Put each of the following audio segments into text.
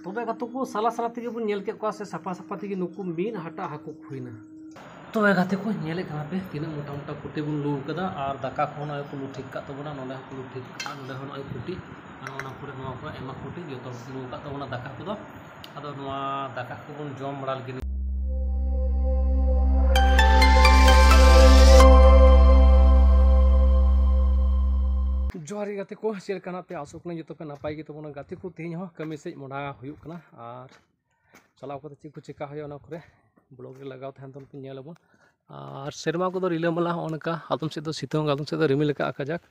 तबे गाते को साला साला तेगे बन नेल के को से साफा साफा तेगे नुकु मीन हटा हाकु खुइना तबे गाते को नेले कना पे तिना मोटा मोटा पुटी बन लू कदा और दाका को ना को लू ठीक का तबना नोले को लू ठीक का नोले होना आई पुटी और ना पुरे नोआ को एमा पुटी जो तो लू का तबना दाका को दो आदो नोआ दाका को बन जम बड़ा लगी जोहारी गाते को चेलकाना पे आसोकना जो पे नापाय गे तबना गाते को तेज हो कमी से मोड़ा हुयुक कना और चलाव को चेक को चिका हो ना करे ब्लॉग रे लगाव थान तन पे नेलबन और सेरमा को रिलामला होनका आदम से दो सितोंग आदम से दो रिमिल का आकाजाक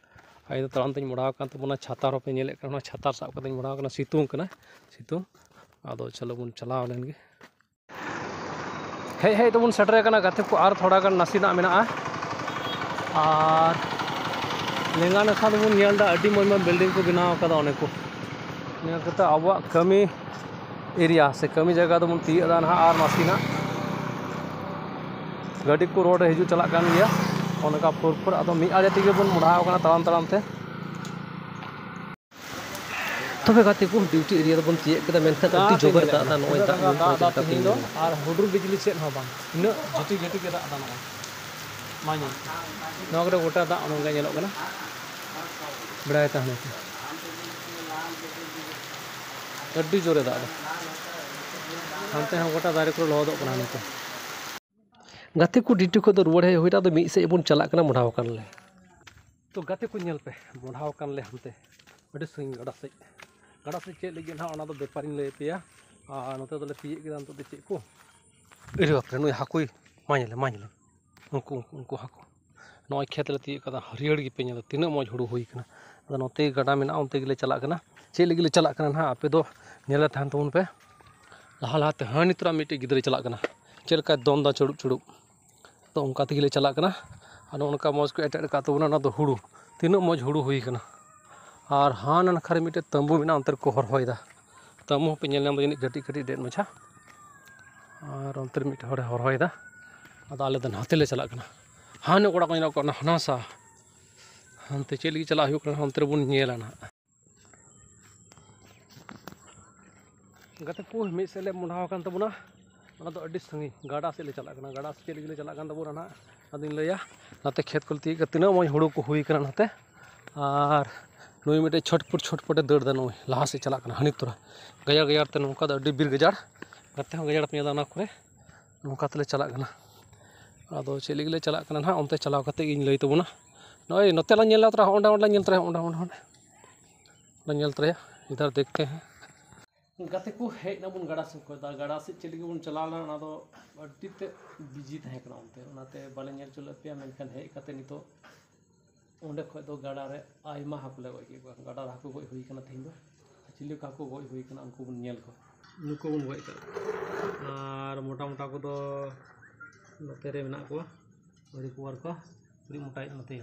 आइ तराम तन मोड़ा कान तबना छाता पे नेले कना छाता साब कतन मोड़ा कना सितोंग कना सितोंग आदो चलो बन चलाव लेन गे हे हे तबन सेटर कना गाते को और थोड़ा गान नासीना मेना और लेंगा नाखा बन नेलदा अड्डी मज बिल्डिंग को बनाव कदा ओने को नेल कता आबो कमी एरिया से कमी जगह तो बन तीयदा ना और नासीना गाड़ी को रोड हिजू चला कान गया ओनका पुरपुर आदो मी आड़े तेगे बन मुड़ाव कना ताराम ताराम ते तबे गाते को ड्यूटी एरिया बन तीय कदा मेनखा अड्डी जोगर दा नोय दा तीन दो और हुडुर बिजली चेत हो बांग इन जटी जटी के दा नो मानी नगरे गोटा दा ओनगा नेलो कना बड़ाय ताहने अड्डी जोरे दा हमते हम गोटा दारे को लहदो कना नते गाते को डिटी को रुवाड़ है होइटा तो मी से बन चला कना मुढ़ाव कान ले तो गाते को नेल पे मुढ़ाव कान ले हमते अड्डी सिंग गड़ा से चेक लगी ना ओना दो बेपारिन ले पेया आ नते तो ले पिए के दान तो चेक को इरे बाप रे नुय हाकुई माñले उनको हाकु नय खेत ले तिए कदा हरियर गे पे नेल तिना मज हुड़ू हुई कना अदा नते गड़ा मेना उनते गेले चला कना चेक लगी ले चला कना ना आपे दो नेले थान तबन पे लहा लहाते हानि तरा मिटे गिदरे चला कना चेलका दोंदा चुड़ुब चुड़ुब तो उनका तेगे ले चला कना और उनका मज को एटेड का तबना ना दो हुड़ू तिना मज हुड़ू हुई कना और हाँ नाखा मिटे तंबू में अंतर को हरहयदा तंबू पे नेल नाम कटी कटी डेट मछा और अंतर मिटे हरे हरहयदा अदा आले दन हाते ले चला कना हाने कोड़ा को ना को हनासा हनते चेलगी चला हुयो कना अंतर बन नेला ना गाते को मिद से ले मुढ़ाव कान तबना ओना दो अड्डी संगी गाड़ा से ले चला कना गाड़ा से चेलगी ले चला कान तबना ना अदिन लया नाते खेत को ती तिना मज हुड़ू को हुई कना नाते और नुई मिटे छटपटे दड़ दा नुई लहा से चला कना हनी तोरा गजार गजार ते नोका द अड्डी बिर गजार गाते हो गजार पे ना करे नोका तले चला कना आदो चेली गेले चला कना ना ओनते चलाव कते इन लई तबना नय नते ला नेल तरा ओंडा नेल तरा ओंडा नेल तरा इधर देखते हैं गाते को हेज नाबन गाड़ा से को गाड़ा से चेली बन चला ना ना दो अड्डी ते बिजी थाहे कना ओनते ओनाते बाले नेल चले पे मेनखान हेज कते नितो ओंडे खय दो गाड़ा रे आयमा हाकु ले गई गाड़ा हाकु गई हुई कना थिन दो चिली हाकु गई हुई कना उनको बन नेल को नुको बन गई कना और मोटा मोटा को दो नते रे मेना को बड़ी कुवार को पूरी मोटाई नते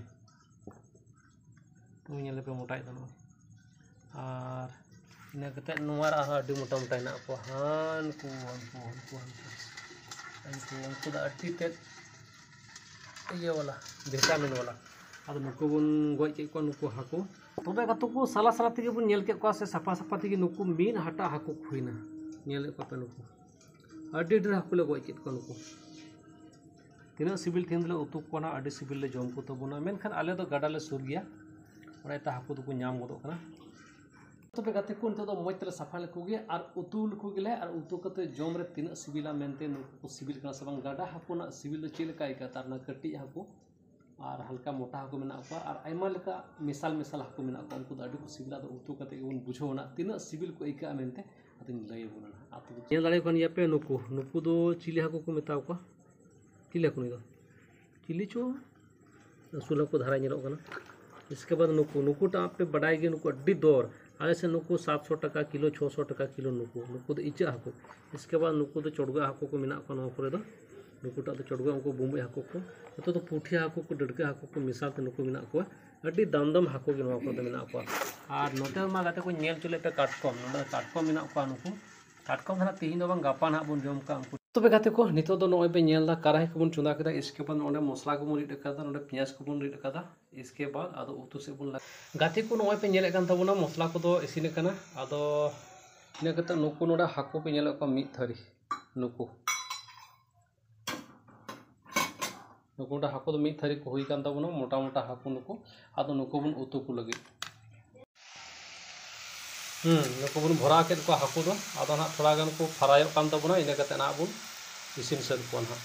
तो नेल पे मोटाई दनो और इना कते नोवार आडी मोटा मोटा ना को हान को उनको दा अड्डी ते ये वाला विटामिन वाला अब नुको बन गज के को नुको हाकु तबे गातो को साला साला तेगे बन नेल के को से साफा साफा तेगे नुको मीन हटा हाकु खुइना नेल को पे नुको अड्डी ड्र हाकु ले गज के को नुको तिना सिबिल थिन ले उतु कोना अड्डी सिबिल ले जम को तबना मेनखान आले दो गाडा ले सुर गया ओना ता हाकु दो को नाम गदो कना तबे गाते को तो मज तले साफा ले को गया और उतु को गेले और उतु कते जम रे तिना सिबिला मेनते नुको को सिबिल कना सबंग गाडा हाकु ना सिबिल ले चेल काई का तारना कटी हाकु और हल्का मोटा हाकु मेना को और आयमा लेका मिसाल हाकु मेना को उनको अड्डी को सिबिला दो उतु कते बन बुझोना तिना सिबिल को इका मेनते अतिन लय बोना आतु नेल दाड़े कोन या पे नुको दो चिली हाकु को मेताव को चिली हाकु दो चिली चो सुला को धारा नेलो कना इसके बाद नुको टा पे बड़ाई गे नुको अड्डी दौर आले से नुको 700 टका किलो 600 टका किलो नुको दो इचा हाकु इसके बाद नुको दो चोड़गा हाकु को मेना को न करे दो नुकुटा तो चोड़गा उनको बुम्बे हाकु को तो पुठी हाकु को डड़का हाकु को मिसाल ते नुको मेना को अड्डी दाम हाकु गे नवा को मेना को और नोते मा गाते को नेल चले पे काटकम मेना को नुको काटकम ना तीन दो गापा ना बन जम का तबे गाते को नितो दो नय पे नेल दा कराही को बन चुना कदा इसके बाद ओंडे मसला को बन रिड कदा ओंडे पियाज को बन रिड कदा इसके बाद आदो उतु से बन गाते को नय पे नेले कान तबना मसला को दो इसिने कना आदो ᱤᱱᱟᱹ ᱠᱟᱛᱮ ᱱᱩᱠᱩ ᱱᱚᱰᱮ ᱦᱟᱹᱠᱩ ᱯᱮ ᱧᱮᱞᱮᱫ ᱠᱚᱣᱟ ᱢᱤᱫ ᱛᱷᱟᱹᱨᱤ ᱱᱩᱠᱩ ᱱᱚᱰᱮ ᱦᱟᱹᱠᱩ ᱫᱚ ᱢᱤᱫ ᱛᱷᱟᱹᱨᱤ ᱠᱚ ᱦᱩᱭ ᱠᱟᱱ ᱛᱟᱵᱚᱱᱟ ᱢᱚᱴᱟ ᱢᱚᱴᱟ ᱦᱟᱹᱠᱩ ᱱᱩᱠᱩ ᱟᱫᱚ ᱱᱩᱠᱩ ᱵᱚᱱ ᱩᱛᱩ ᱠᱚ ᱞᱟᱹᱜᱤᱫ ᱱᱩᱠᱩ ᱵᱚᱱ ᱵᱷᱚᱨᱟᱣ ᱠᱮᱫ ᱠᱚᱣᱟ ᱦᱟᱹᱠᱩ ᱫᱚ ᱟᱫᱚ ᱱᱟᱦᱟᱜ ᱛᱷᱚᱲᱟ ᱜᱟᱱ ᱠᱚ ᱯᱷᱟᱨᱟᱭᱚᱜ ᱠᱟᱱ ᱛᱟᱵᱚᱱᱟ ᱤᱱᱟᱹ ᱠᱟᱛᱮ ᱱᱟᱦᱟᱜ ᱵᱚᱱ इसिन सद को ना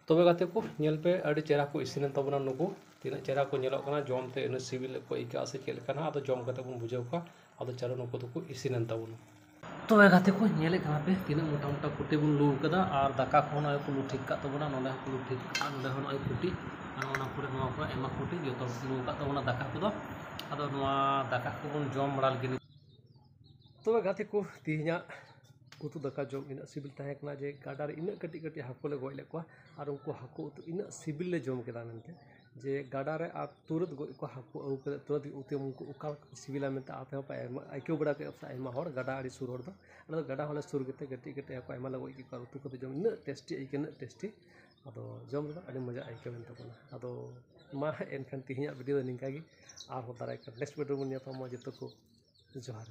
तबे गाते को नेल पे अड़ी चेहरा को इसिन तबना नुकु तीना चेहरा को नेलो कना जम ते इन सिबिल को इका से चेल कना आदो जम कते बन बुझाव का आदो चारो नुकु तो को इसिन तबना तबे गाते को नेले कना पे तीना मोटा मोटा कुटी बन लू कदा और दाका को ना को लू ठीक का तबना नोले को लू ठीक का नोले होन आई कुटी ना पुरे नवा को एमा कुटी जो तो लू का तबना दाका को दो आदो नवा दाका को बन जम बड़ा लगी तबे गाते को तीना उतु दाका जम इन सिबिल तहकना जे गाडार इन कटी कटी हाको ले गय लेको और उनको हाको उतु इन सिबिल ले जम केदा मेनते जे गाडार आ तुरत गय को हाको औ के तुरत उतु उनको उका सिबिला मेनते आते पे आइको बड़ा के आइमा हर गाडा आड़ी सुर हर दो गाडा हले सुर केते गटी गटी हाको आइमा लगय की को उतु को जम इन टेस्टी आइके न टेस्टी आदो जम दो आड़ी मजा आइके मेनते बना आदो मा एनखान तिहिया वीडियो निंका गी आर हो दाराय नेक्स्ट वीडियो बन नेता जतो को जोहार।